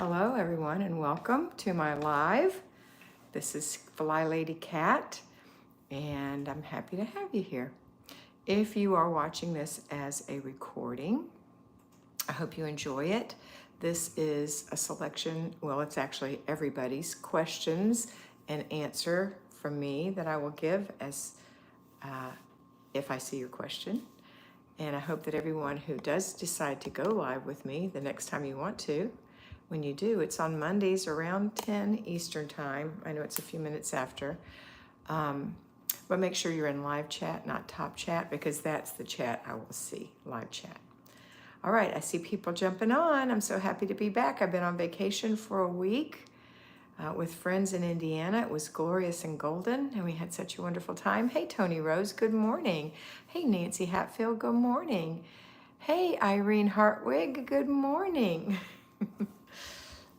Hello, everyone, and welcome to my live. This is Flylady Kat, and I'm happy to have you here. If you are watching this as a recording, I hope you enjoy it. This is a selection, well, it's actually everybody's questions and answer from me that I will give as if I see your question. And I hope that everyone who does decide to go live with me the next time you want to, when you do, it's on Mondays around 10 Eastern time. I know it's a few minutes after. But make sure you're in live chat, not top chat, because that's the chat I will see, live chat. All right, I see people jumping on. I'm so happy to be back. I've been on vacation for a week with friends in Indiana. It was glorious and golden, and we had such a wonderful time. Hey, Tony Rose, good morning. Hey, Nancy Hatfield, good morning. Hey, Irene Hartwig, good morning.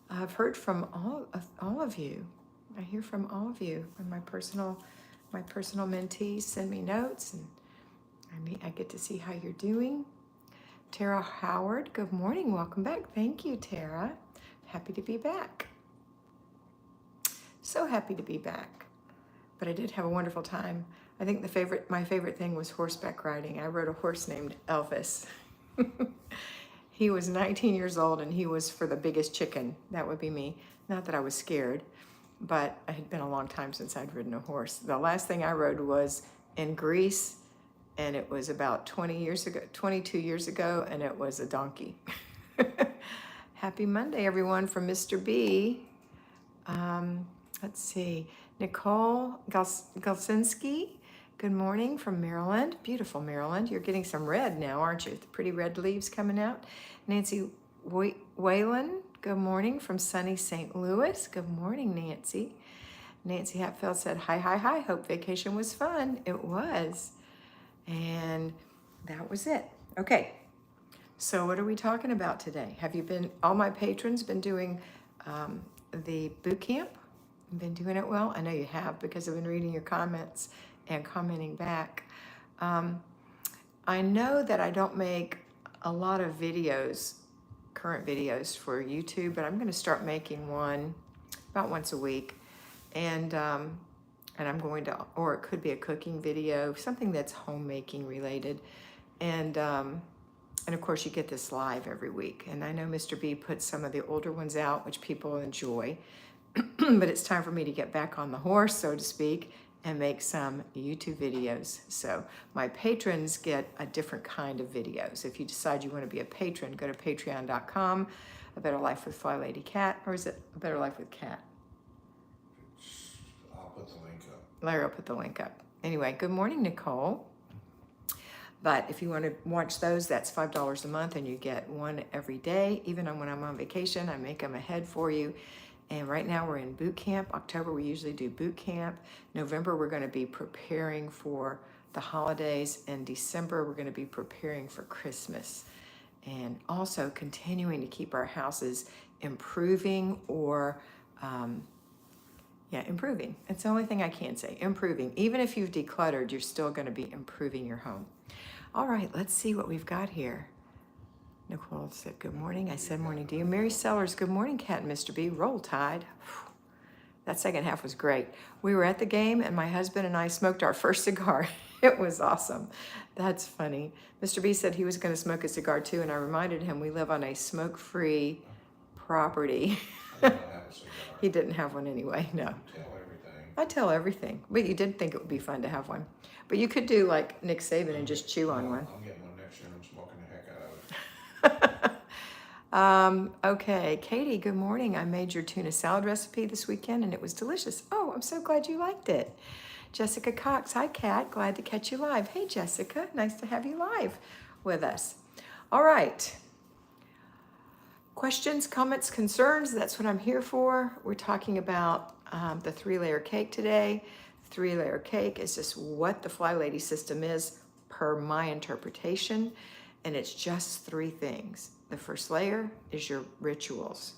I've heard from all of you. I hear from all of you. And my personal mentees send me notes, and I get to see how you're doing. Tara Howard, good morning. Welcome back. Thank you, Tara. Happy to be back. So happy to be back. But I did have a wonderful time. I think my favorite thing was horseback riding. I rode a horse named Elvis. He was 19 years old, and he was for the biggest chicken. That would be me. Not that I was scared, but it had been a long time since I'd ridden a horse. The last thing I rode was in Greece, and it was about 22 years ago, and it was a donkey. Happy Monday, everyone, from Mr. B. Let's see, Nicole Galsinski. Good morning from Maryland. Beautiful Maryland. You're getting some red now, aren't you? The pretty red leaves coming out. Nancy Whalen, good morning from sunny St. Louis. Good morning, Nancy. Nancy Hatfield said, hi, hi, hi. Hope vacation was fun. It was. And that was it. Okay. So what are we talking about today? All my patrons been doing the boot camp? Been doing it well? I know you have, because I've been reading your comments and commenting back. I know that I don't make a lot of videos, current videos for YouTube, but I'm going to start making one about once a week. And I'm going to, or it could be a cooking video, something that's homemaking related. And of course you get this live every week. And I know Mr. B puts some of the older ones out, which people enjoy. But it's time for me to get back on the horse, so to speak, and make some YouTube videos. So my patrons get a different kind of videos. If you decide you want to be a patron, go to patreon.com, A Better Life with Flylady Kat, or is it A Better Life with Kat? I'll put the link up. Larry will put the link up. Anyway, good morning, Nicole. But if you want to watch those, that's $5 a month, and you get one every day. Even when I'm on vacation, I make them ahead for you. And right now we're in boot camp. October, we usually do boot camp. November, we're going to be preparing for the holidays. And December, we're going to be preparing for Christmas. And also continuing to keep our houses improving or, improving. It's the only thing I can say, improving. Even if you've decluttered, you're still going to be improving your home. All right, let's see what we've got here. Nicole said, good morning. I said, morning to you. Mary Sellers, good morning, Kat and Mr. B. Roll Tide. That second half was great. We were at the game, and my husband and I smoked our first cigar. It was awesome. That's funny. Mr. B said he was going to smoke a cigar too, and I reminded him we live on a smoke-free property. I don't have a cigar. He didn't have one anyway, no. You tell everything. I tell everything, but you did think it would be fun to have one. But you could do like Nick Saban and just chew on one. I'm getting one next year, and I'm smoking the heck out of it. Okay, Katie, good morning. I made your tuna salad recipe this weekend, and it was delicious. Oh, I'm so glad you liked it. Jessica Cox, hi, Kat. Glad to catch you live. Hey, Jessica, nice to have you live with us. All right. Questions, comments, concerns, that's what I'm here for. We're talking about the 3-layer cake today. 3-layer cake is just what the Flylady system is per my interpretation, and it's just 3 things. The first layer is your rituals.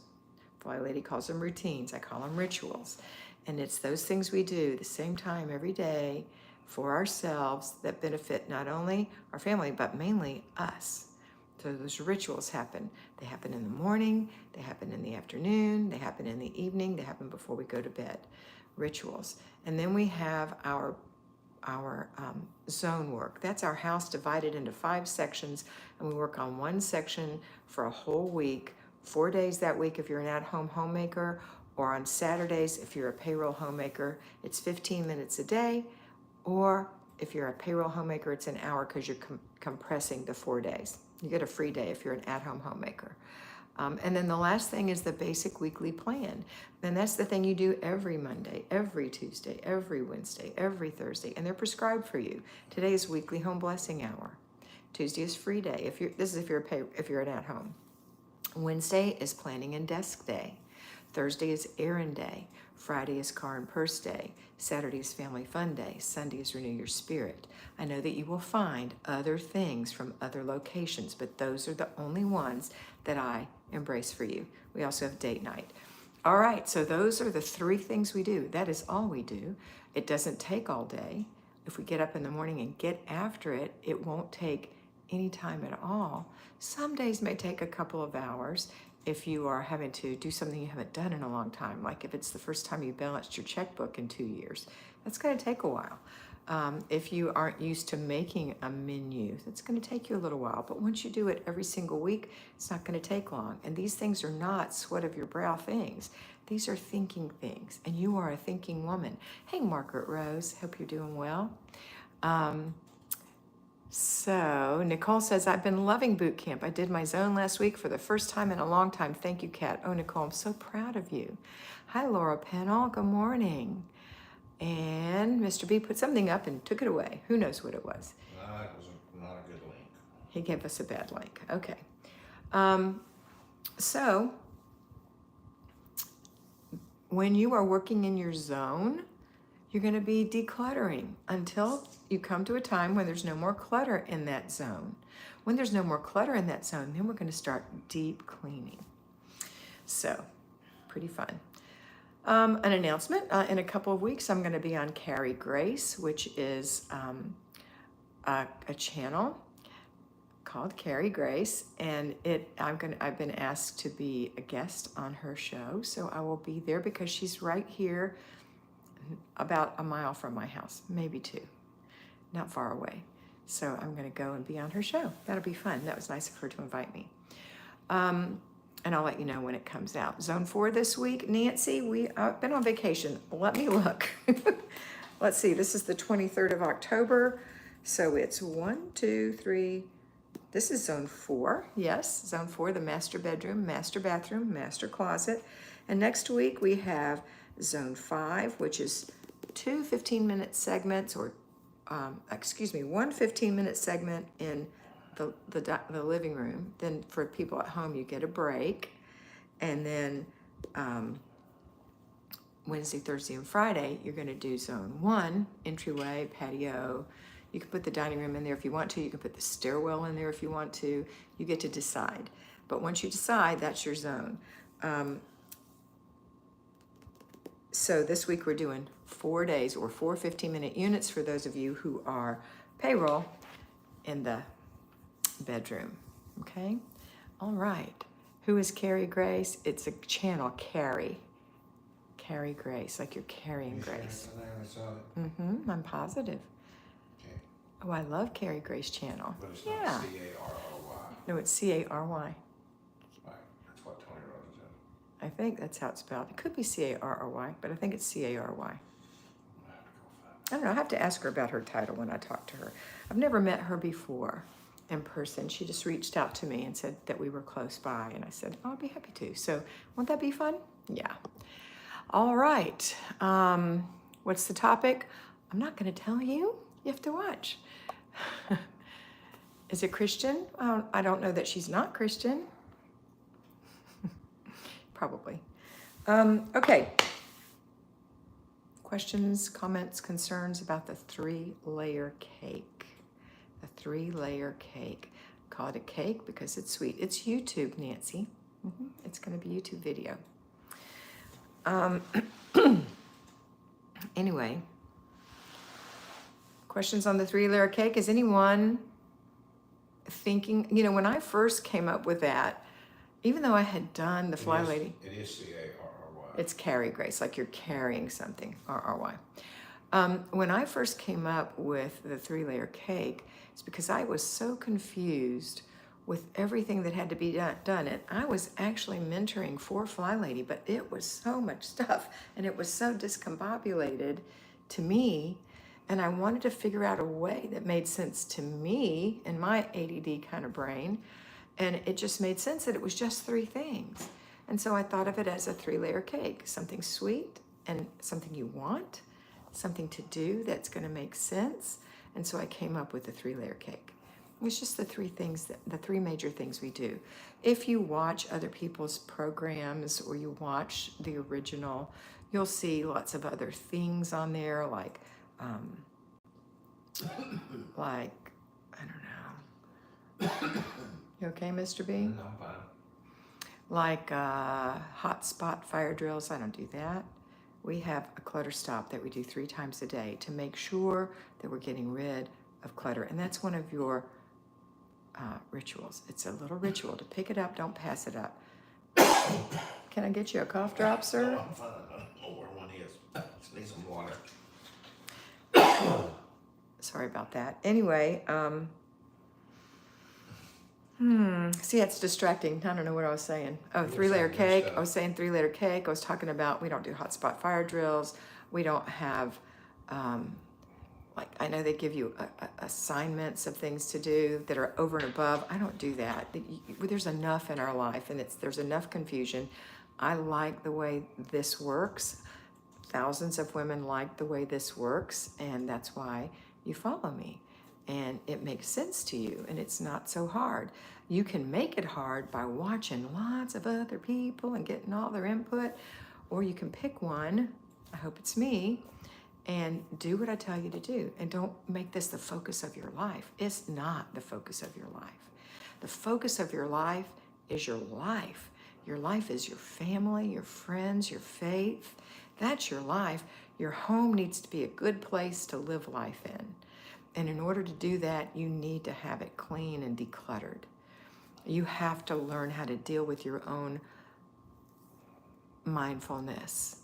Flylady calls them routines. I call them rituals. And it's those things we do the same time every day for ourselves that benefit not only our family, but mainly us. So those rituals happen. They happen in the morning, they happen in the afternoon, they happen in the evening, they happen before we go to bed. Rituals. And then we have our zone work. That's our house divided into 5 sections, and we work on one section for a whole week, 4 days that week if you're an at-home homemaker, or on Saturdays if you're a payroll homemaker, it's 15 minutes a day, or if you're a payroll homemaker, it's an hour because you're compressing the 4 days. You get a free day if you're an at-home homemaker. And then the last thing is the basic weekly plan. And that's the thing you do every Monday, every Tuesday, every Wednesday, every Thursday, and they're prescribed for you. Today is weekly home blessing hour. Tuesday is free day. This is if you're an at-home. Wednesday is planning and desk day. Thursday is errand day. Friday is car and purse day. Saturday is family fun day. Sunday is renew your spirit. I know that you will find other things from other locations, but those are the only ones that I embrace for you. We also have date night. All right, so those are the 3 things we do. That is all we do. It doesn't take all day. If we get up in the morning and get after it, it won't take any time at all. Some days may take a couple of hours if you are having to do something you haven't done in a long time, like if it's the first time you balanced your checkbook in 2 years. That's going to take a while. If you aren't used to making a menu, it's going to take you a little while. But once you do it every single week, it's not going to take long. And these things are not sweat of your brow things. These are thinking things. And you are a thinking woman. Hey, Margaret Rose. Hope you're doing well. So Nicole says, I've been loving boot camp. I did my zone last week for the first time in a long time. Thank you, Kat. Oh, Nicole, I'm so proud of you. Hi, Laura Pennell. Good morning. And Mr. B put something up and took it away. Who knows what it was? It was not a good link. He gave us a bad link. Okay. So when you are working in your zone, you're going to be decluttering until you come to a time when there's no more clutter in that zone. When there's no more clutter in that zone, then we're going to start deep cleaning. So, pretty fun. An announcement, in a couple of weeks, I'm going to be on Carrie Grace, which is a channel called Carrie Grace, and I've been asked to be a guest on her show, so I will be there because she's right here about a mile from my house, maybe 2, not far away. So I'm going to go and be on her show. That'll be fun. That was nice of her to invite me. And I'll let you know when it comes out. Zone 4 this week. Nancy, I've been on vacation. Let me look. Let's see. This is the 23rd of October. So it's 1, 2, 3. This is zone 4. Yes, zone 4, the master bedroom, master bathroom, master closet. And next week we have zone 5, which is 2 15-minute segments, or one 15-minute segment in the living room. Then for people at home, you get a break. And then Wednesday, Thursday, and Friday, you're going to do zone 1, entryway, patio. You can put the dining room in there if you want to. You can put the stairwell in there if you want to. You get to decide. But once you decide, that's your zone. So this week we're doing 4 days, or 4 15-minute units for those of you who are payroll in the bedroom. Okay? All right. Who is Carrie Grace? It's a channel, Carrie Grace, like you're carrying grace. I'm positive. Okay. Oh, I love Carrie Grace channel. But it's Yeah. not C-A-R-R-Y. No, it's Cary. Right. That's what Tony wrote it in. I think that's how it's spelled. It could be Carry, but I think it's Cary. I'll have to go find I don't know. I have to ask her about her title when I talk to her. I've never met her before in person. She just reached out to me and said that we were close by, and I said, oh, I'll be happy to. So won't that be fun? Yeah. All right. What's the topic? I'm not going to tell you. You have to watch. Is it Christian? I don't know that she's not Christian. Probably. Okay. Questions, comments, concerns about the 3-layer cake. The 3-layer cake. Call it a cake because it's sweet. It's YouTube, Nancy. It's going to be YouTube video. Anyway, questions on the 3-layer cake? Is anyone thinking, you know, when I first came up with that, even though I had done the Flylady, It is Carry. it's carry grace, like you're carrying something, RRY. When I first came up with the 3-layer cake, it's because I was so confused with everything that had to be done. And I was actually mentoring for Flylady, but it was so much stuff and it was so discombobulated to me. And I wanted to figure out a way that made sense to me and my ADD kind of brain. And it just made sense that it was just 3 things. And so I thought of it as a 3-layer cake, something sweet and something you want, something to do that's going to make sense. And so I came up with the 3-layer cake. It's just the 3 things, the 3 major things we do. If you watch other people's programs or you watch the original, you'll see lots of other things on there, like I don't know. You okay, Mr. B? No, I'm fine. Like hot spot fire drills. I don't do that. We have a clutter stop that we do 3 times a day to make sure that we're getting rid of clutter. And that's one of your rituals. It's a little ritual to pick it up, don't pass it up. Can I get you a cough drop, sir? No, I'm fine. I don't know where one is. Just need some water. Sorry about that. Anyway, see, it's distracting. I don't know what I was saying. Oh, You were 3-layer saying your cake. stuff. I was saying 3-layer cake. I was talking about we don't do hot spot fire drills. We don't have, like, I know they give you assignments of things to do that are over and above. I don't do that. There's enough in our life, and there's enough confusion. I like the way this works. Thousands of women like the way this works, and that's why you follow me. And it makes sense to you, and it's not so hard. You can make it hard by watching lots of other people and getting all their input, or you can pick one, I hope it's me, and do what I tell you to do. And don't make this the focus of your life. It's not the focus of your life. The focus of your life is your life. Your life is your family, your friends, your faith. That's your life. Your home needs to be a good place to live life in. And in order to do that, you need to have it clean and decluttered. You have to learn how to deal with your own mindfulness.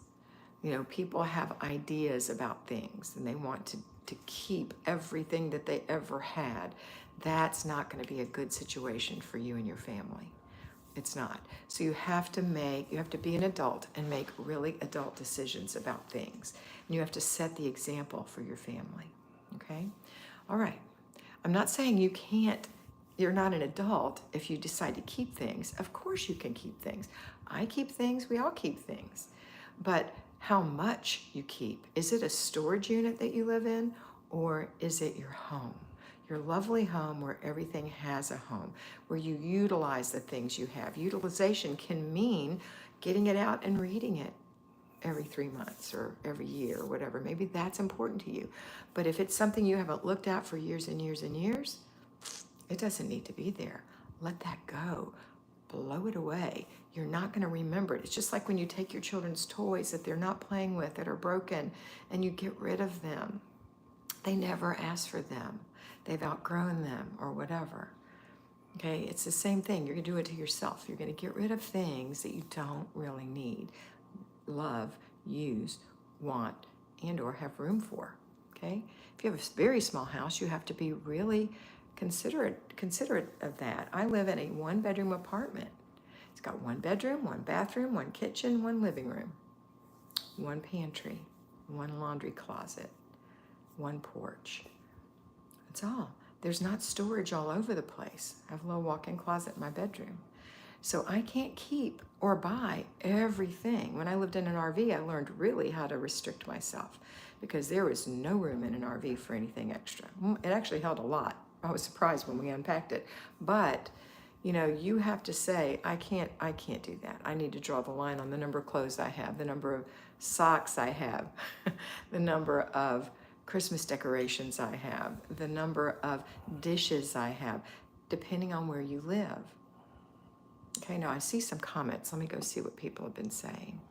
You know, people have ideas about things and they want to keep everything that they ever had. That's not going to be a good situation for you and your family. It's not. So you have to be an adult and make really adult decisions about things. And you have to set the example for your family. Okay? All right. I'm not saying you're not an adult if you decide to keep things. Of course you can keep things. I keep things, we all keep things. But how much you keep? Is it a storage unit that you live in, or is it your home? Your lovely home where everything has a home, where you utilize the things you have. Utilization can mean getting it out and reading it every 3 months or every year or whatever. Maybe that's important to you. But if it's something you haven't looked at for years and years and years, it doesn't need to be there. Let that go. Blow it away. You're not going to remember it. It's just like when you take your children's toys that they're not playing with, that are broken, and you get rid of them. They never asked for them. They've outgrown them or whatever. Okay, it's the same thing. You're going to do it to yourself. You're going to get rid of things that you don't really need, love, use, want, and or have room for. Okay? If you have a very small house, you have to be really considerate of that. I live in a 1-bedroom apartment. It's got 1 bedroom, 1 bathroom, 1 kitchen, 1 living room, 1 pantry, 1 laundry closet, 1 porch. That's all. There's not storage all over the place. I have a little walk-in closet in my bedroom. So I can't keep or buy everything. When I lived in an RV, I learned really how to restrict myself because there was no room in an RV for anything extra. It actually held a lot. I was surprised when we unpacked it. But, you know, you have to say, I can't do that. I need to draw the line on the number of clothes I have, the number of socks I have, the number of Christmas decorations I have, the number of dishes I have, depending on where you live. Okay, now I see some comments. Let me go see what people have been saying.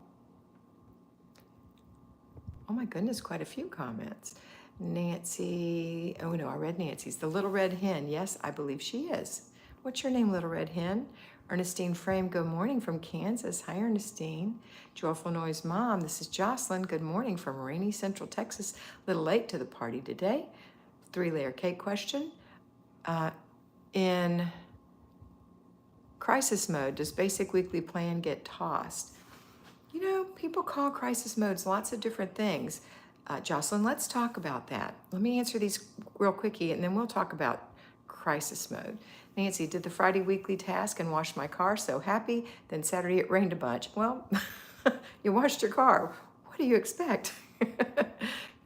Oh my goodness, quite a few comments. Nancy, oh no, I read Nancy's. The Little Red Hen. Yes, I believe she is. What's your name, Little Red Hen? Ernestine Frame, good morning from Kansas. Hi, Ernestine. Joyful Noise Mom, this is Jocelyn. Good morning from rainy Central Texas. A little late to the party today. 3-layer cake question. In crisis mode, does basic weekly plan get tossed? You know, people call crisis modes lots of different things. Jocelyn, let's talk about that. Let me answer these real quickie and then we'll talk about crisis mode. Nancy, did the Friday weekly task and washed my car, so happy. Then Saturday it rained a bunch. Well, you washed your car. What do you expect?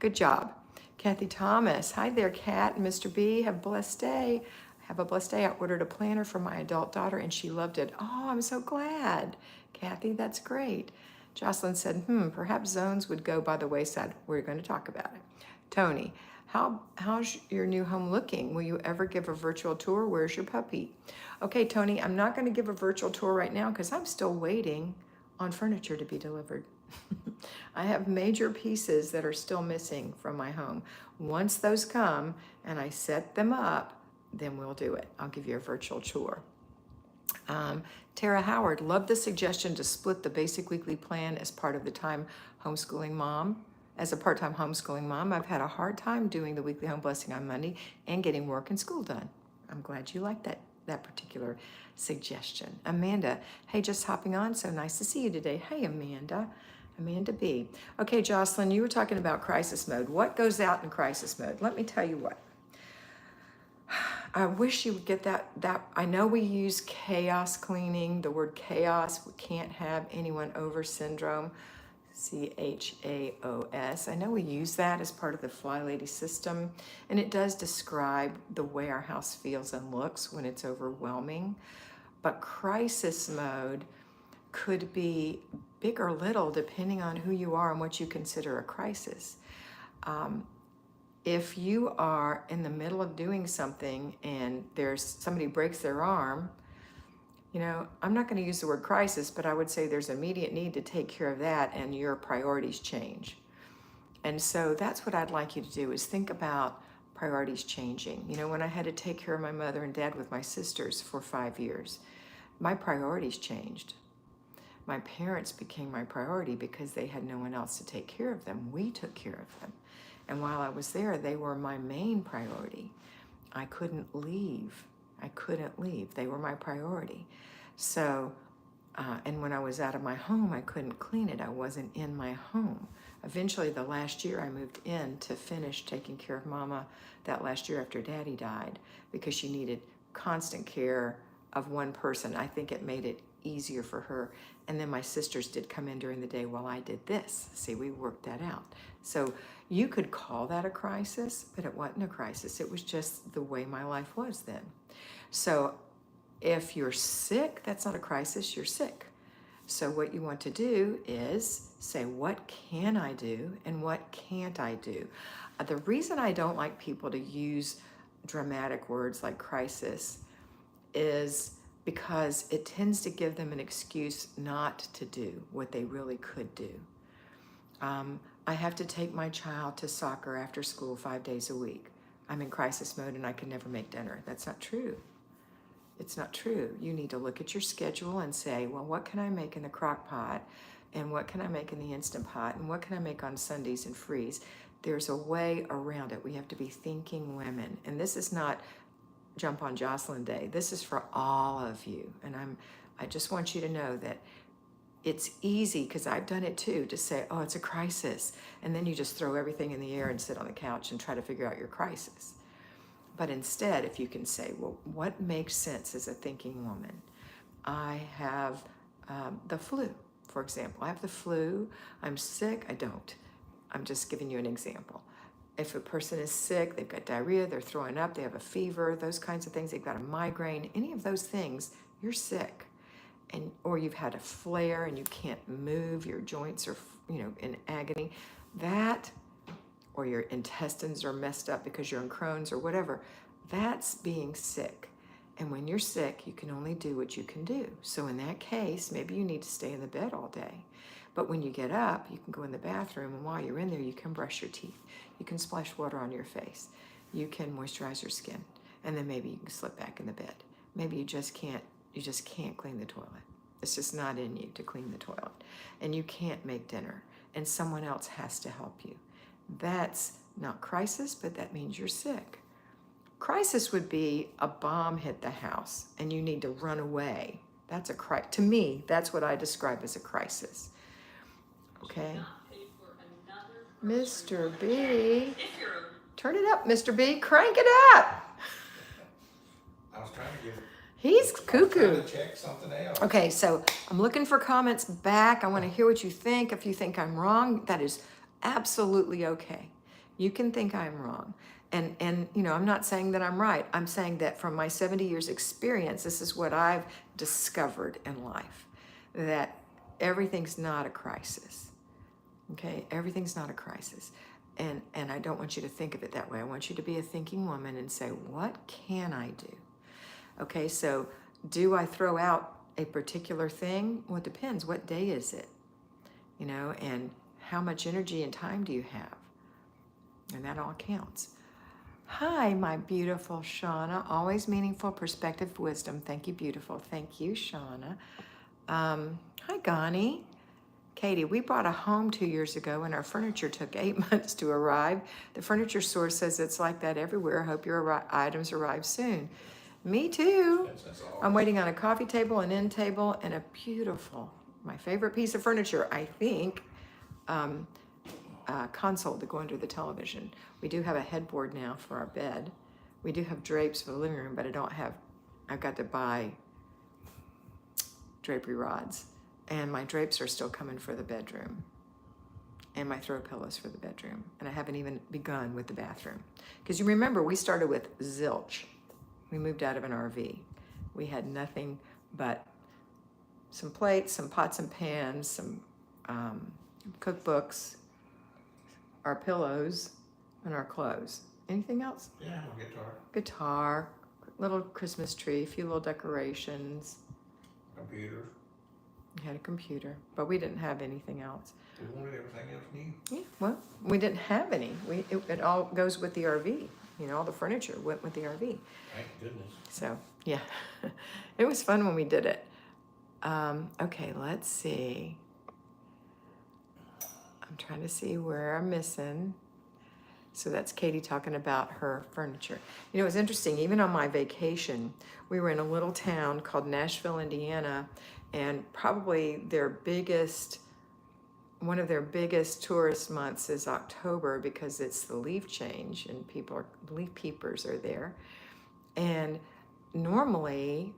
Good job. Kathy Thomas, hi there, Kat and Mr. B. Have a blessed day. Have a blessed day. I ordered a planner for my adult daughter and she loved it. Oh, I'm so glad. Kathy, that's great. Jocelyn said, perhaps zones would go by the wayside. We're going to talk about it. Tony, how's your new home looking? Will you ever give a virtual tour? Where's your puppy? Okay, Tony, I'm not going to give a virtual tour right now because I'm still waiting on furniture to be delivered. I have major pieces that are still missing from my home. Once those come and I set them up, then we'll do it. I'll give you a virtual tour. Tara Howard, love the suggestion to split the basic weekly plan as part of the time homeschooling mom. As a part-time homeschooling mom, I've had a hard time doing the weekly home blessing on Monday and getting work and school done. I'm glad you like that particular suggestion. Amanda, hey, just hopping on. So nice to see you today. Hey, Amanda. Amanda B. Okay, Jocelyn, you were talking about crisis mode. What goes out in crisis mode? Let me tell you what. I wish you would get that. I know we use chaos cleaning, the word chaos. We can't have anyone over syndrome, CHAOS. I know we use that as part of the Flylady system, and it does describe the way our house feels and looks when it's overwhelming. But crisis mode could be big or little depending on who you are and what you consider a crisis. If you are in the middle of doing something and somebody breaks their arm, you know, I'm not going to use the word crisis, but I would say there's immediate need to take care of that and your priorities change. And so that's what I'd like you to do is think about priorities changing. You know, when I had to take care of my mother and dad with my sisters for 5 years, my priorities changed. My parents became my priority because they had no one else to take care of them. We took care of them. And while I was there, they were my main priority. I couldn't leave. They were my priority. So, and when I was out of my home, I couldn't clean it. I wasn't in my home. Eventually, the last year, I moved in to finish taking care of Mama that last year after Daddy died because she needed constant care of one person. I think it made it easier for her. And then my sisters did come in during the day while I did this. See, we worked that out. So you could call that a crisis, but it wasn't a crisis. It was just the way my life was then. So if you're sick, that's not a crisis, you're sick. So what you want to do is say, what can I do and what can't I do? The reason I don't like people to use dramatic words like crisis is because it tends to give them an excuse not to do what they really could do. I have to take my child to soccer after school 5 days a week. I'm in crisis mode and I can never make dinner. That's not true. It's not true. You need to look at your schedule and say, well, what can I make in the crock pot? And what can I make in the Instant Pot? And what can I make on Sundays and freeze? There's a way around it. We have to be thinking women. And this is not Jump on Jocelyn Day. This is for all of you. And I just want you to know that it's easy, because I've done it too, to say, oh, it's a crisis. And then you just throw everything in the air and sit on the couch and try to figure out your crisis. But instead, if you can say, well, what makes sense as a thinking woman? I have the flu, for example. I have the flu. I'm sick. I don't. I'm just giving you an example. If a person is sick, they've got diarrhea, they're throwing up, they have a fever, those kinds of things, they've got a migraine, any of those things, you're sick. Or you've had a flare and you can't move, your joints are, in agony. That, or your intestines are messed up because you're in Crohn's or whatever, that's being sick. And when you're sick, you can only do what you can do. So in that case, maybe you need to stay in the bed all day. But when you get up, you can go in the bathroom, and while you're in there, you can brush your teeth. You can splash water on your face. You can moisturize your skin. And then maybe you can slip back in the bed. Maybe you just can't clean the toilet. It's just not in you to clean the toilet. And you can't make dinner. And someone else has to help you. That's not crisis, but that means you're sick. Crisis would be a bomb hit the house and you need to run away. That's a crisis. To me, that's what I describe as a crisis. Okay? Mr. B. Turn it up, Mr. B. Crank it up. I was trying to get. He's cuckoo. Trying to check something else. Okay, so I'm looking for comments back. I want to hear what you think. If you think I'm wrong, that is absolutely okay. You can think I'm wrong. And you know, I'm not saying that I'm right. I'm saying that from my 70 years experience, this is what I've discovered in life, that everything's not a crisis. Okay, everything's not a crisis. And I don't want you to think of it that way. I want you to be a thinking woman and say, what can I do? Okay, so do I throw out a particular thing? Well, it depends. What day is it? You know, and how much energy and time do you have? And that all counts. Hi, my beautiful Shauna. Always meaningful perspective, wisdom. Thank you, beautiful. Thank you, Shauna. Hi, Gani. Katie, we bought a home 2 years ago and our furniture took 8 months to arrive. The furniture store says it's like that everywhere. Hope your items arrive soon. Me too. I'm waiting on a coffee table, an end table, and a beautiful, my favorite piece of furniture, I think, console to go under the television. We do have a headboard now for our bed. We do have drapes for the living room, but I've got to buy drapery rods. And my drapes are still coming for the bedroom. And my throw pillows for the bedroom. And I haven't even begun with the bathroom. Because you remember, we started with zilch. We moved out of an RV. We had nothing but some plates, some pots and pans, some cookbooks, our pillows, and our clothes. Anything else? Yeah, a guitar. Guitar, little Christmas tree, a few little decorations. Computer. We had a computer, but we didn't have anything else. We wanted everything else new. Yeah, well, we didn't have any. It all goes with the RV. You know, all the furniture went with the RV. Thank goodness. So, yeah. It was fun when we did it. Okay, let's see. I'm trying to see where I'm missing. So that's Katie talking about her furniture. You know, it was interesting. Even on my vacation, we were in a little town called Nashville, Indiana, and probably one of their biggest tourist months is October because it's the leaf change and leaf peepers are there. And normally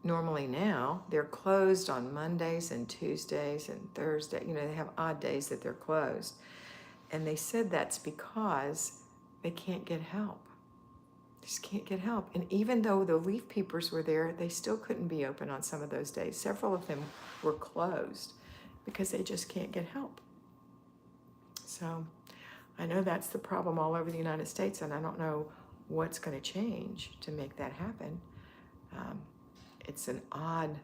now, they're closed on Mondays and Tuesdays and Thursday. You know, they have odd days that they're closed. And they said that's because they can't get help. They just can't get help. And even though the leaf peepers were there, they still couldn't be open on some of those days. Several of them were closed because they just can't get help. So I know that's the problem all over the United States, and I don't know what's going to change to make that happen. It's an odd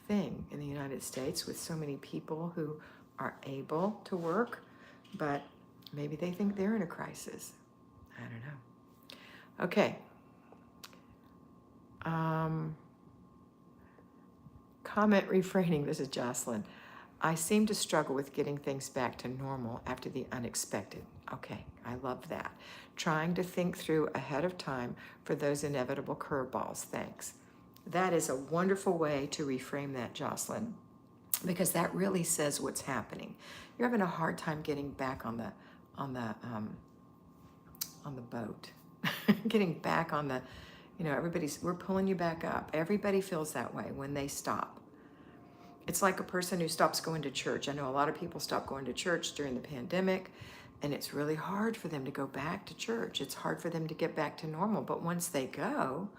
thing in the United States with so many people who are able to work, but maybe they think they're in a crisis. I don't know. Okay. Comment refraining. This is Jocelyn. I seem to struggle with getting things back to normal after the unexpected. Okay, I love that. Trying to think through ahead of time for those inevitable curveballs. Thanks. That is a wonderful way to reframe that, Jocelyn, because that really says what's happening. You're having a hard time getting back on the boat, getting back on the, you know, we're pulling you back up. Everybody feels that way when they stop. It's like a person who stops going to church. I know a lot of people stopped going to church during the pandemic, and it's really hard for them to go back to church. It's hard for them to get back to normal. But once they go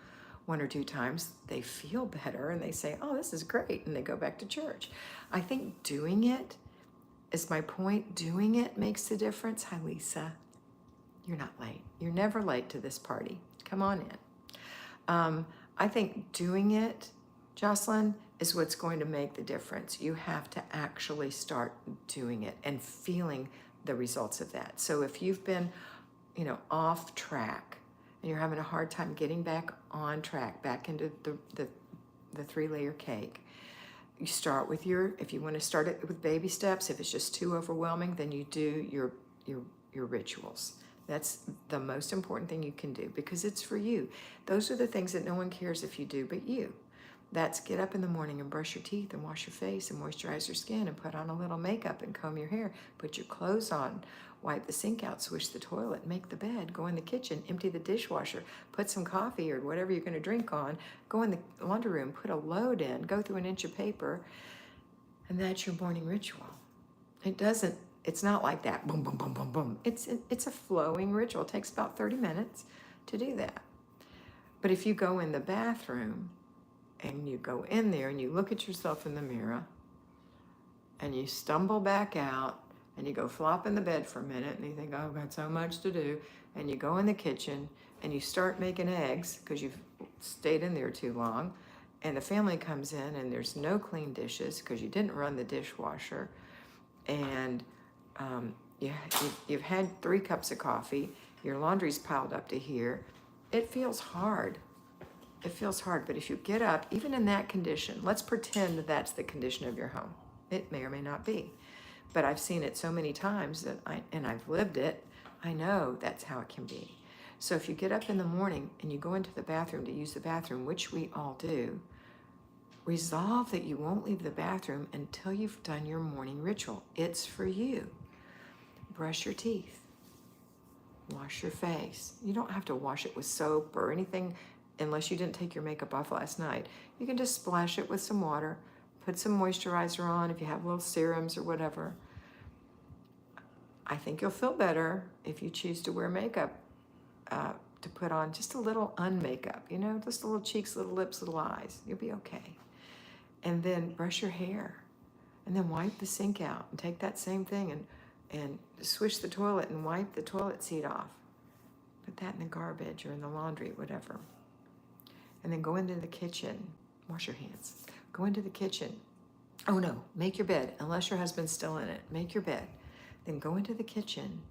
1 or 2 times, they feel better and they say, oh, this is great. And they go back to church. I think doing it is my point. Doing it makes the difference. Hi, Lisa. You're not late. You're never late to this party. Come on in. I think doing it, Jocelyn, is what's going to make the difference. You have to actually start doing it and feeling the results of that. So if you've been, off track and you're having a hard time getting back on track, back into the 3-layer cake, you start with if you want to start it with baby steps. If it's just too overwhelming, then you do your rituals. That's the most important thing you can do because it's for you. Those are the things that no one cares if you do but you. That's get up in the morning and brush your teeth and wash your face and moisturize your skin and put on a little makeup and comb your hair, put your clothes on, wipe the sink out, swish the toilet, make the bed, go in the kitchen, empty the dishwasher, put some coffee or whatever you're going to drink on, go in the laundry room, put a load in, go through an inch of paper, and that's your morning ritual. It's not like that, boom, boom, boom, boom, boom. It's a flowing ritual. It takes about 30 minutes to do that. But if you go in the bathroom and you go in there and you look at yourself in the mirror and you stumble back out and you go flop in the bed for a minute and you think, oh, I've got so much to do, and you go in the kitchen and you start making eggs because you've stayed in there too long, and the family comes in and there's no clean dishes because you didn't run the dishwasher, and you've had 3 cups of coffee, your laundry's piled up to here, it feels hard. It feels hard, but if you get up, even in that condition, let's pretend that that's the condition of your home. It may or may not be, but I've seen it so many times and I've lived it, I know that's how it can be. So if you get up in the morning and you go into the bathroom to use the bathroom, which we all do, resolve that you won't leave the bathroom until you've done your morning ritual. It's for you. Brush your teeth. Wash your face. You don't have to wash it with soap or anything unless you didn't take your makeup off last night. You can just splash it with some water, put some moisturizer on if you have little serums or whatever. I think you'll feel better if you choose to wear makeup to put on just a little unmakeup, just a little cheeks, little lips, little eyes. You'll be okay. And then brush your hair and then wipe the sink out and take that same thing and swish the toilet and wipe the toilet seat off. Put that in the garbage or in the laundry, whatever. And then go into the kitchen, wash your hands. Go into the kitchen. Oh no, make your bed, unless your husband's still in it. Make your bed. Then go into the kitchen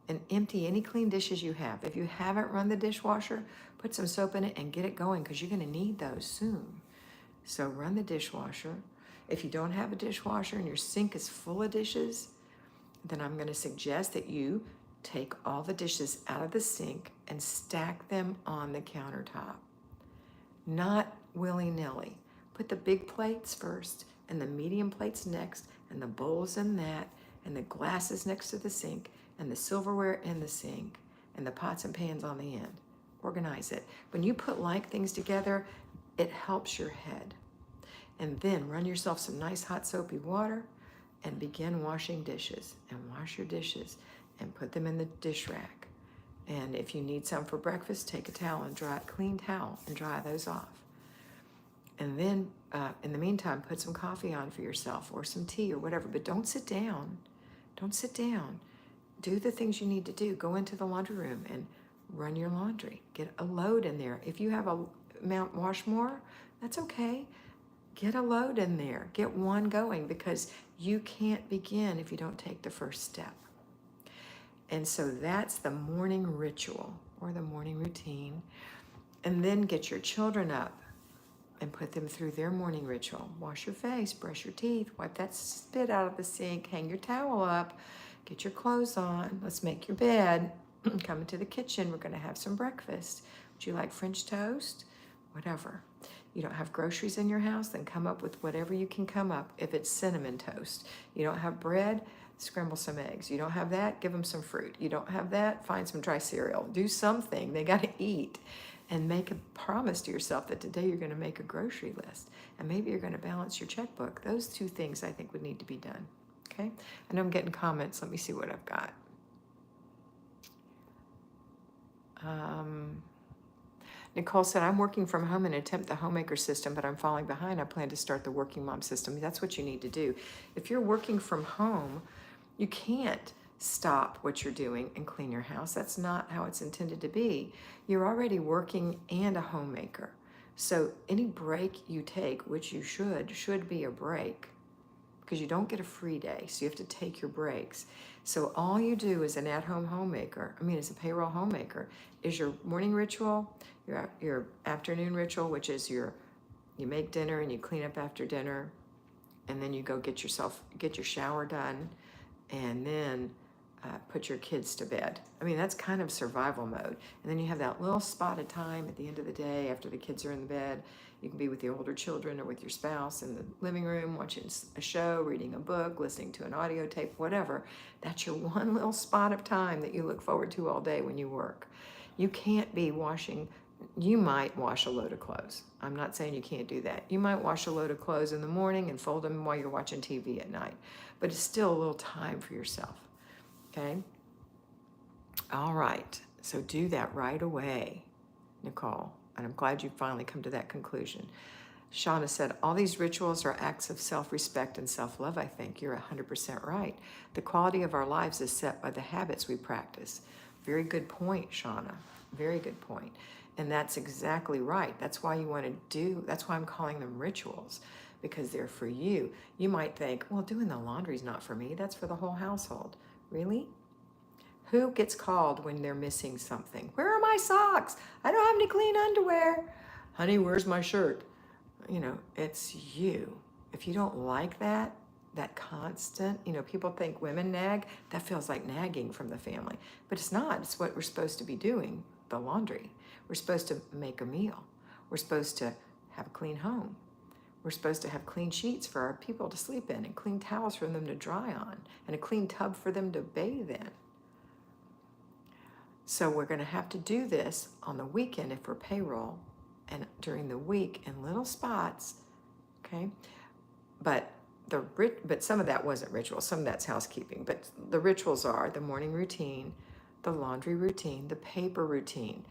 and empty any clean dishes you have. If you haven't run the dishwasher, put some soap in it and get it going because you're gonna need those soon. So run the dishwasher. If you don't have a dishwasher and your sink is full of dishes, then I'm gonna suggest that you take all the dishes out of the sink and stack them on the countertop. Not willy-nilly. Put the big plates first and the medium plates next and the bowls in that and the glasses next to the sink and the silverware in the sink and the pots and pans on the end. Organize it. When you put like things together, it helps your head. And then run yourself some nice hot soapy water and begin washing dishes and wash your dishes and put them in the dish rack. And if you need some for breakfast, take a towel and clean towel and dry those off. And then in the meantime, put some coffee on for yourself or some tea or whatever, but don't sit down. Don't sit down. Do the things you need to do. Go into the laundry room and run your laundry. Get a load in there. If you have a Mount Washmore, that's okay. Get a load in there. Get one going because you can't begin if you don't take the first step. And so that's the morning ritual or the morning routine. And then get your children up and put them through their morning ritual. Wash your face, brush your teeth, wipe that spit out of the sink, hang your towel up, get your clothes on, let's make your bed, come into the kitchen, we're gonna have some breakfast. Would you like French toast? Whatever. You don't have groceries in your house, then come up with whatever you can come up. If it's cinnamon toast, you don't have bread, scramble some eggs. You don't have that, give them some fruit. You don't have that, find some dry cereal. Do something, they gotta eat. And make a promise to yourself that today you're gonna make a grocery list. And maybe you're gonna balance your checkbook. Those 2 things I think would need to be done, okay? I know I'm getting comments, let me see what I've got. Nicole said, I'm working from home and attempt the homemaker system, but I'm falling behind. I plan to start the working mom system. That's what you need to do. If you're working from home, you can't stop what you're doing and clean your house. That's not how it's intended to be. You're already working and a homemaker. So any break you take, which you should be a break, because you don't get a free day, so you have to take your breaks. So all you do as an at-home homemaker, as a payroll homemaker, is your morning ritual, your afternoon ritual, which is you make dinner and you clean up after dinner, and then you go get your shower done, and then put your kids to bed. That's kind of survival mode. And then you have that little spot of time at the end of the day after the kids are in the bed. You can be with the older children or with your spouse in the living room, watching a show, reading a book, listening to an audio tape, whatever. That's your one little spot of time that you look forward to all day when you work. You can't be you might wash a load of clothes. I'm not saying you can't do that. You might wash a load of clothes in the morning and fold them while you're watching TV at night. But it's still a little time for yourself. Okay? All right. So do that right away, Nicole. And I'm glad you finally come to that conclusion. Shauna said, all these rituals are acts of self-respect and self-love, I think. You're 100% right. The quality of our lives is set by the habits we practice. Very good point, Shauna. Very good point. And that's exactly right. That's why that's why I'm calling them rituals, because they're for you. You might think, well, doing the laundry's not for me. That's for the whole household. Really? Who gets called when they're missing something? Where are my socks? I don't have any clean underwear. Honey, where's my shirt? It's you. If you don't like that constant, people think women nag. That feels like nagging from the family. But it's not. It's what we're supposed to be doing, the laundry. We're supposed to make a meal. We're supposed to have a clean home. We're supposed to have clean sheets for our people to sleep in, and clean towels for them to dry on, and a clean tub for them to bathe in. So we're going to have to do this on the weekend if we're payroll, and during the week in little spots, okay? But some of that wasn't ritual. Some of that's housekeeping. But the rituals are the morning routine, the laundry routine, the paper routine.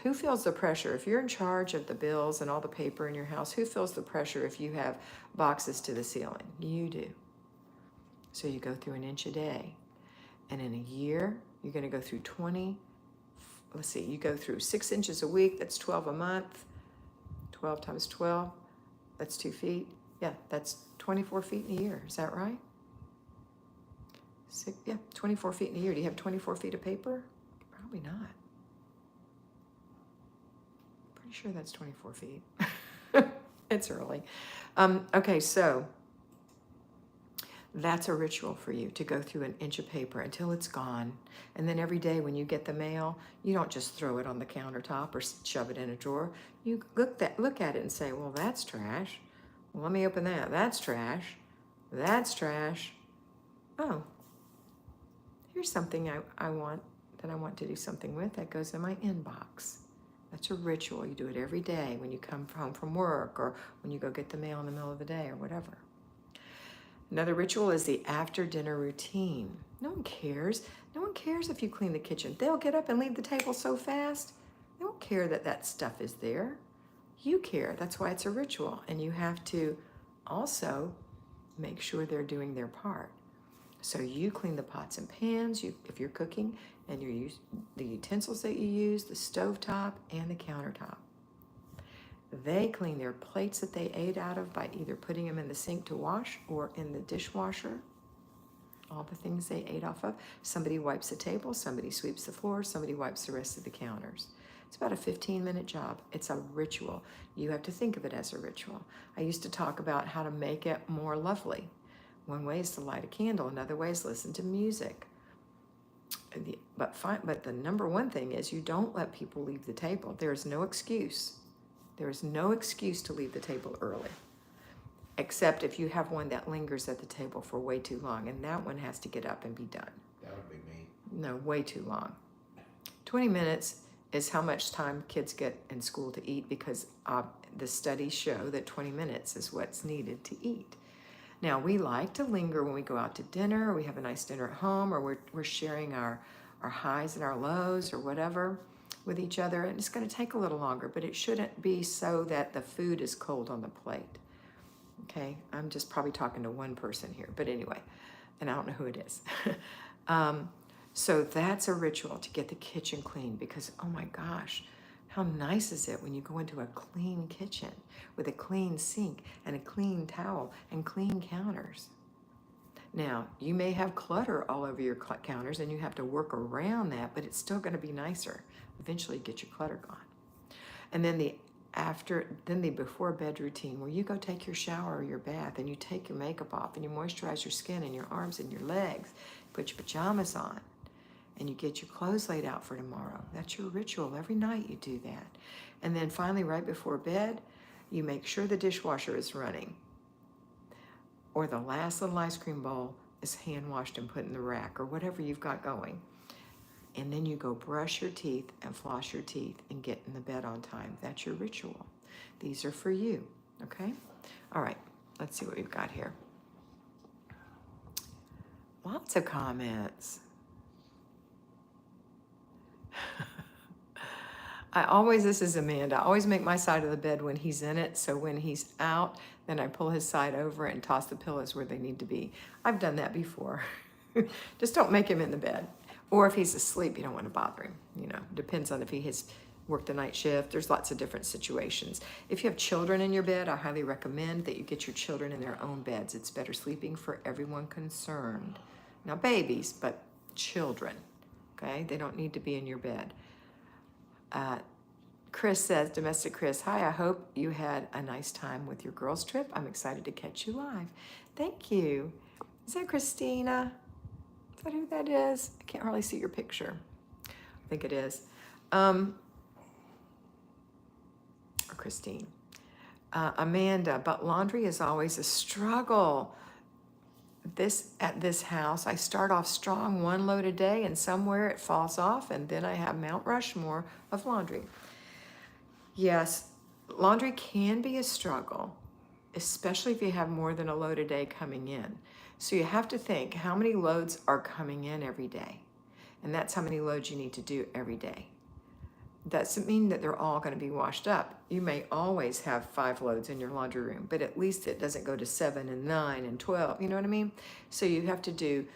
Who feels the pressure? If you're in charge of the bills and all the paper in your house, who feels the pressure if you have boxes to the ceiling? You do. So you go through an inch a day. And in a year, you're going to go through you go through 6 inches a week. That's 12 a month. 12 times 12, that's 2 feet. Yeah, that's 24 feet in a year. Is that right? 24 feet in a year. Do you have 24 feet of paper? Probably not. Pretty sure that's 24 feet. It's early. Okay, so that's a ritual for you, to go through an inch of paper until it's gone. And then every day when you get the mail, you don't just throw it on the countertop or shove it in a drawer. You look at it and say, well, that's trash. Well, let me open that. That's trash. That's trash. Oh, here's something I want to do something with that goes in my inbox. That's a ritual. You do it every day when you come home from work, or when you go get the mail in the middle of the day, or whatever. Another ritual is the after-dinner routine. No one cares. No one cares if you clean the kitchen. They'll get up and leave the table so fast. They don't care that stuff is there. You care. That's why it's a ritual. And you have to also make sure they're doing their part. So you clean the pots and pans if you're cooking, and you use the utensils that you use, the stovetop and the countertop. They clean their plates that they ate out of by either putting them in the sink to wash or in the dishwasher. All the things they ate off of. Somebody wipes the table, somebody sweeps the floor, somebody wipes the rest of the counters. It's about a 15-minute job. It's a ritual. You have to think of it as a ritual. I used to talk about how to make it more lovely. One way is to light a candle. Another way is listen to music. But the number one thing is you don't let people leave the table. There is no excuse. There is no excuse to leave the table early, except if you have one that lingers at the table for way too long, and that one has to get up and be done. That would be me. No, way too long. 20 minutes is how much time kids get in school to eat, because the studies show that 20 minutes is what's needed to eat. Now, we like to linger when we go out to dinner, or we have a nice dinner at home, or we're sharing our highs and our lows or whatever with each other, and it's going to take a little longer, but it shouldn't be so that the food is cold on the plate. Okay, I'm just probably talking to one person here, but anyway, and I don't know who it is. So that's a ritual, to get the kitchen clean, because oh my gosh, How nice is it when you go into a clean kitchen with a clean sink and a clean towel and clean counters? Now, you may have clutter all over your counters and you have to work around that, but it's still going to be nicer. Eventually, get your clutter gone. And then the before bed routine, where you go take your shower or your bath and you take your makeup off and you moisturize your skin and your arms and your legs, put your pajamas on, and you get your clothes laid out for tomorrow. That's your ritual. Every night you do that. And then finally, right before bed, you make sure the dishwasher is running, or the last little ice cream bowl is hand washed and put in the rack, or whatever you've got going. And then you go brush your teeth and floss your teeth and get in the bed on time. That's your ritual. These are for you, okay? All right, let's see what we've got here. Lots of comments. This is Amanda, I always make my side of the bed when he's in it, so when he's out, then I pull his side over and toss the pillows where they need to be. I've done that before. Just don't make him in the bed. Or if he's asleep, you don't want to bother him. You know, depends on if he has worked the night shift. There's lots of different situations. If you have children in your bed, I highly recommend that you get your children in their own beds. It's better sleeping for everyone concerned. Not babies, but children, okay? They don't need to be in your bed. Chris says, Domestic Chris, hi, I hope you had a nice time with your girls' trip. I'm excited to catch you live. Thank you. Is that Christina? Is that who that is? I can't hardly see your picture. I think it is. Or Christine. Amanda, but laundry is always a struggle. At this house, I start off strong, 1 load a day, and somewhere it falls off, and then I have Mount Rushmore of laundry. Yes, laundry can be a struggle, especially if you have more than a load a day coming in. So you have to think, how many loads are coming in every day? And that's how many loads you need to do every day. Doesn't mean that they're all going to be washed up. You may always have 5 loads in your laundry room, but at least it doesn't go to 7 and 9 and 12, you know what I mean? So you have to do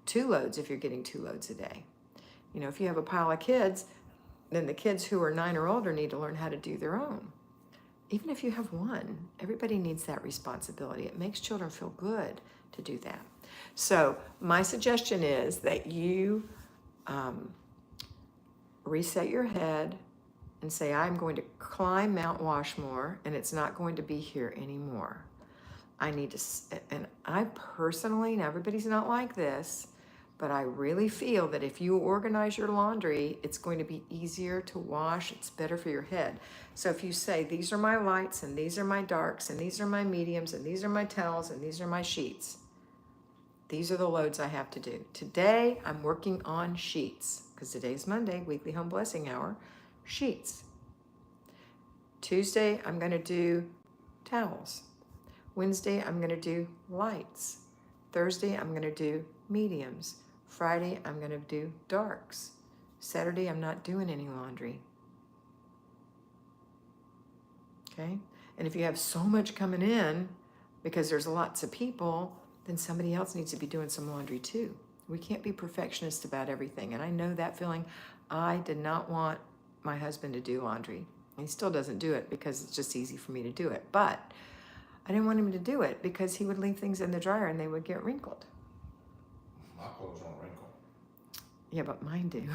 2 loads if you're getting 2 loads a day. You know, if you have a pile of kids, then the kids who are 9 or older need to learn how to do their own. Even if you have 1, everybody needs that responsibility. It makes children feel good to do that. So my suggestion is that you reset your head and say, I'm going to climb Mount Washmore and it's not going to be here anymore. I need to, and I personally, now everybody's not like this, but I really feel that if you organize your laundry, it's going to be easier to wash. It's better for your head. So if you say, these are my lights and these are my darks and these are my mediums and these are my towels and these are my sheets, these are the loads I have to do. Today, I'm working on sheets because today's Monday, weekly home blessing hour, sheets. Tuesday, I'm going to do towels. Wednesday, I'm going to do lights. Thursday, I'm going to do mediums. Friday, I'm going to do darks. Saturday, I'm not doing any laundry. Okay? And if you have so much coming in because there's lots of people, then somebody else needs to be doing some laundry too. We can't be perfectionists about everything. And I know that feeling. I did not want my husband to do laundry. He still doesn't do it because it's just easy for me to do it. But I didn't want him to do it because he would leave things in the dryer and they would get wrinkled. My clothes don't wrinkle. Yeah, but mine do.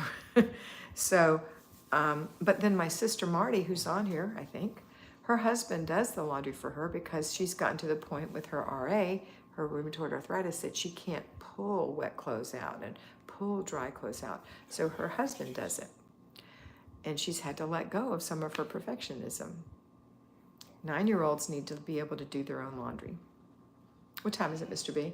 So, but then my sister Marty, who's on here, I think, her husband does the laundry for her because she's gotten to the point with her RA, her rheumatoid arthritis, that she can't pull wet clothes out and pull dry clothes out. So her husband does it. And she's had to let go of some of her perfectionism. 9-year-olds need to be able to do their own laundry. What time is it, Mr. B?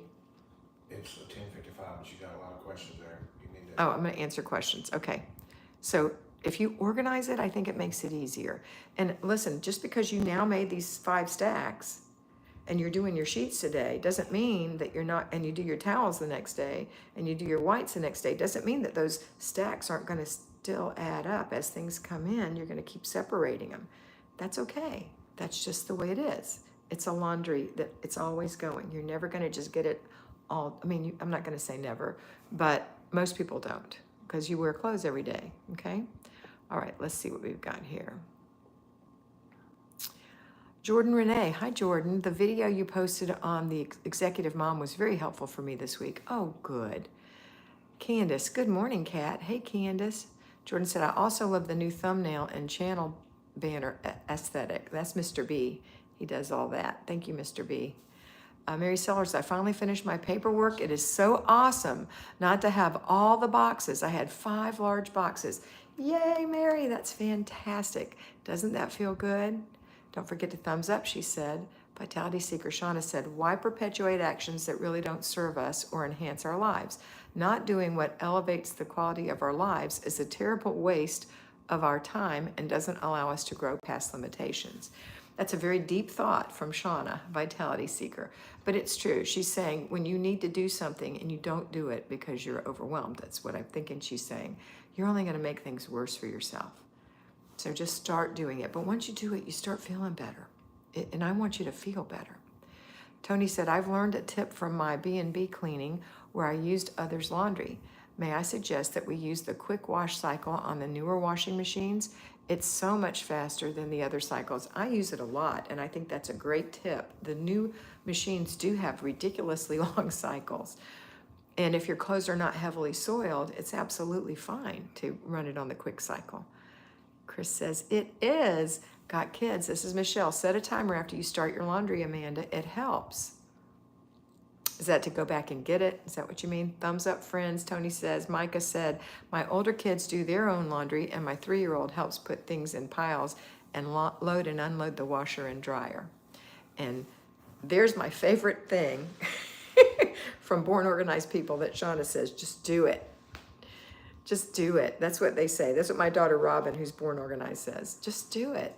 It's 10:55, but you got a lot of questions there. You need to. Oh, I'm going to answer questions. Okay. So if you organize it, I think it makes it easier. And listen, just because you now made these 5 stacks and you're doing your sheets today doesn't mean that you're not, and you do your towels the next day and you do your whites the next day, doesn't mean that those stacks aren't going to still add up. As things come in, you're going to keep separating them. That's okay. That's just the way it is. It's a laundry that it's always going. You're never going to just get it all. I mean, I'm not going to say never, but most people don't because you wear clothes every day. Okay. All right, let's see what we've got here. Jordan Renee. Hi, Jordan. The video you posted on the Executive Mom was very helpful for me this week. Oh, good. Candace. Good morning, Kat. Hey, Candace. Jordan said, I also love the new thumbnail and channel banner aesthetic. That's Mr. B. He does all that. Thank you, Mr. B. Mary Sellers, I finally finished my paperwork. It is so awesome not to have all the boxes. I had 5 large boxes. Yay, Mary, that's fantastic. Doesn't that feel good? Don't forget to thumbs up, she said. Vitality Seeker Shauna said, why perpetuate actions that really don't serve us or enhance our lives? Not doing what elevates the quality of our lives is a terrible waste of our time and doesn't allow us to grow past limitations. That's a very deep thought from Shauna, Vitality Seeker. But it's true. She's saying when you need to do something and you don't do it because you're overwhelmed, that's what I'm thinking she's saying, you're only going to make things worse for yourself. So just start doing it. But once you do it, you start feeling better. And I want you to feel better. Tony said, I've learned a tip from my B&B cleaning where I used others' laundry. May I suggest that we use the quick wash cycle on the newer washing machines? It's so much faster than the other cycles. I use it a lot, and I think that's a great tip. The new machines do have ridiculously long cycles. And if your clothes are not heavily soiled, it's absolutely fine to run it on the quick cycle. Chris says, it is. Got kids. This is Michelle. Set a timer after you start your laundry, Amanda. It helps. Is that to go back and get it? Is that what you mean? Thumbs up, friends. Tony says, Micah said, my older kids do their own laundry and my 3-year-old helps put things in piles and load and unload the washer and dryer. And there's my favorite thing from Born Organized People that Shauna says, just do it. Just do it. That's what they say. That's what my daughter Robin, who's Born Organized, says. Just do it.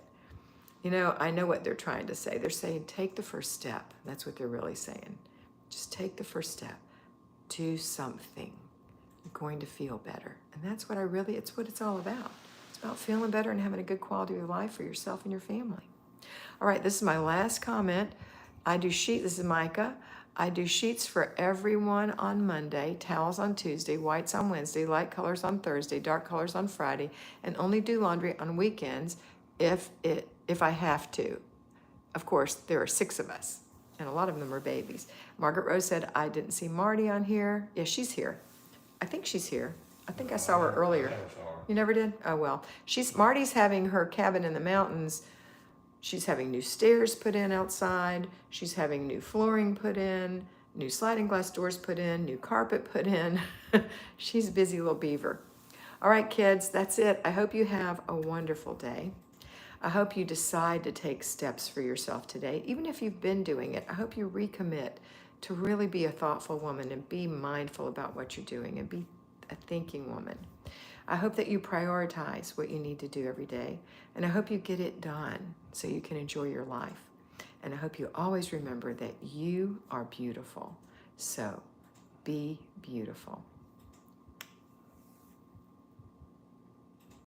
You know, I know what they're trying to say. They're saying, take the first step. That's what they're really saying. Just take the first step. Do something. You're going to feel better. And that's what it's what it's all about. It's about feeling better and having a good quality of life for yourself and your family. All right, this is my last comment. This is Micah. I do sheets for everyone on Monday, towels on Tuesday, whites on Wednesday, light colors on Thursday, dark colors on Friday, and only do laundry on weekends if I have to. Of course, there are 6 of us, and a lot of them are babies. Margaret Rose said, I didn't see Marty on here. Yeah, she's here. I think she's here. I think I saw her earlier. You never did? Oh, well. Marty's having her cabin in the mountains. She's having new stairs put in outside. She's having new flooring put in, new sliding glass doors put in, new carpet put in. She's a busy little beaver. All right, kids, that's it. I hope you have a wonderful day. I hope you decide to take steps for yourself today. Even if you've been doing it, I hope you recommit to really be a thoughtful woman and be mindful about what you're doing and be a thinking woman. I hope that you prioritize what you need to do every day, and I hope you get it done so you can enjoy your life. And I hope you always remember that you are beautiful. So be beautiful.